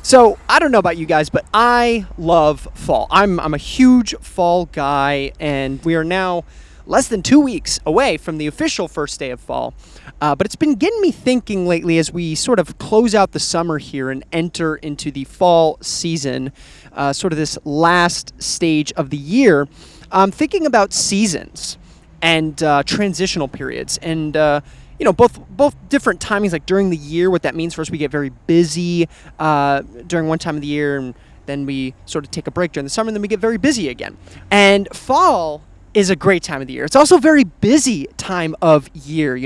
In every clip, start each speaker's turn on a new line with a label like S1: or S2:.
S1: So I don't know about you guys, but I love fall. I'm a huge fall guy, and we are now less than 2 weeks away from the official first day of fall. But it's been getting me thinking lately as we sort of close out the summer here and enter into the fall season, sort of this last stage of the year. Thinking about seasons and transitional periods, and both different timings, like during the year, what that means for us. We get very busy during one time of the year, and then we sort of take a break during the summer, and then we get very busy again. And fall is a great time of the year. It's also a very busy time of year.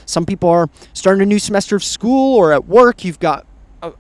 S1: Some people are starting a new semester of school, or at work you've got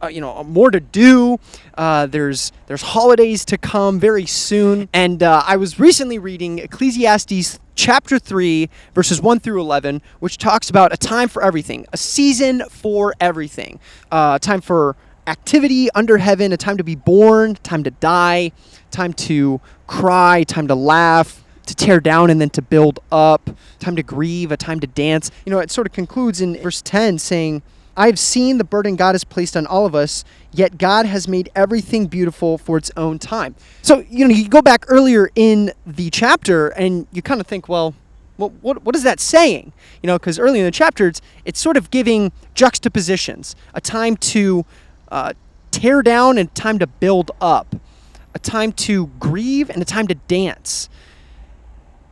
S1: more to do. There's holidays to come very soon. And I was recently reading Ecclesiastes chapter 3, verses 1 through 11, which talks about a time for everything, a season for everything, a time for activity under heaven, a time to be born, time to die, time to cry, time to laugh, to tear down and then to build up, time to grieve, a time to dance. It sort of concludes in verse 10 saying, I have seen the burden God has placed on all of us, yet God has made everything beautiful for its own time. So, you go back earlier in the chapter and you kind of think, well, what is that saying? Because earlier in the chapter, it's sort of giving juxtapositions, a time to tear down and a time to build up, a time to grieve and a time to dance.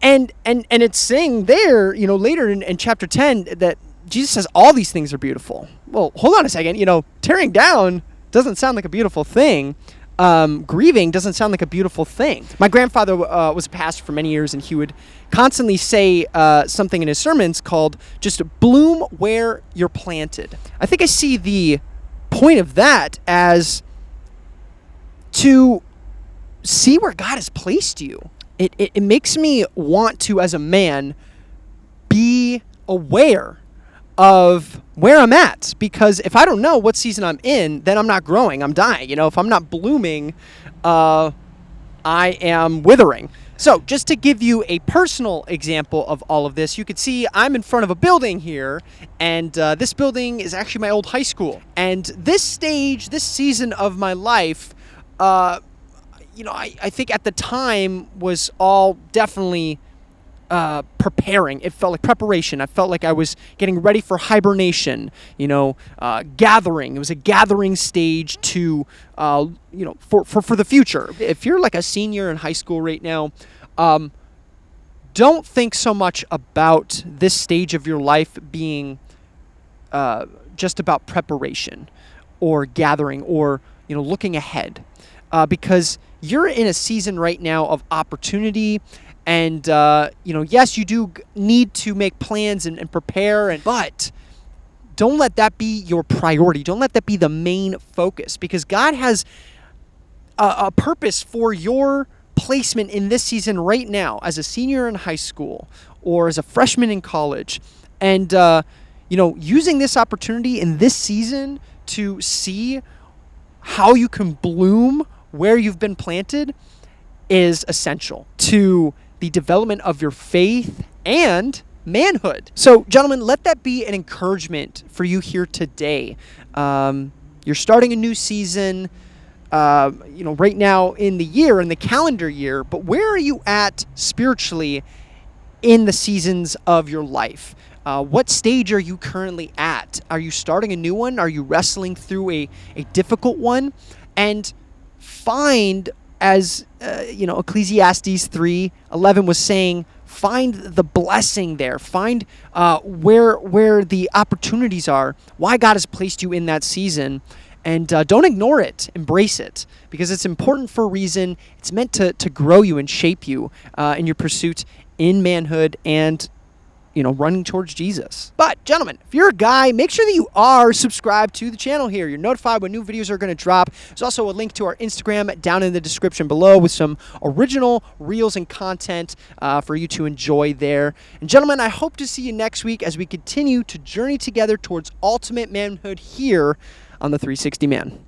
S1: And it's saying there, later in chapter 10 that Jesus says all these things are beautiful. Well, hold on a second. Tearing down doesn't sound like a beautiful thing. Grieving doesn't sound like a beautiful thing. My grandfather was a pastor for many years, and he would constantly say something in his sermons called just bloom where you're planted. I think I see the point of that as to see where God has placed you. It makes me want to, as a man, be aware of where I'm at, because if I don't know what season I'm in, then I'm not growing, I'm dying. If I'm not blooming, I am withering. So just to give you a personal example of all of this, you could see I'm in front of a building here, and this building is actually my old high school. And this season of my life, I think at the time was all definitely preparing. It felt like preparation. I felt like I was getting ready for hibernation, gathering. It was a gathering stage to, for the future. If you're like a senior in high school right now, don't think so much about this stage of your life being just about preparation or gathering or, looking ahead, because you're in a season right now of opportunity. And, yes, you do need to make plans and prepare, but don't let that be your priority. Don't let that be the main focus, because God has a purpose for your placement in this season right now as a senior in high school or as a freshman in college. And, using this opportunity in this season to see how you can bloom where you've been planted is essential to the development of your faith and manhood. So, gentlemen, let that be an encouragement for you here today. You're starting a new season, right now in the calendar year, but where are you at spiritually in the seasons of your life? What stage are you currently at? Are you starting a new one? Are you wrestling through a difficult one? And find, as Ecclesiastes 3:11 was saying, find the blessing there. Find where the opportunities are, why God has placed you in that season, and don't ignore it. Embrace it, because it's important for a reason. It's meant to grow you and shape you in your pursuit in manhood and running towards Jesus. But, gentlemen, if you're a guy, make sure that you are subscribed to the channel here. You're notified when new videos are going to drop. There's also a link to our Instagram down in the description below with some original reels and content for you to enjoy there. And, gentlemen, I hope to see you next week as we continue to journey together towards ultimate manhood here on the 360 Man.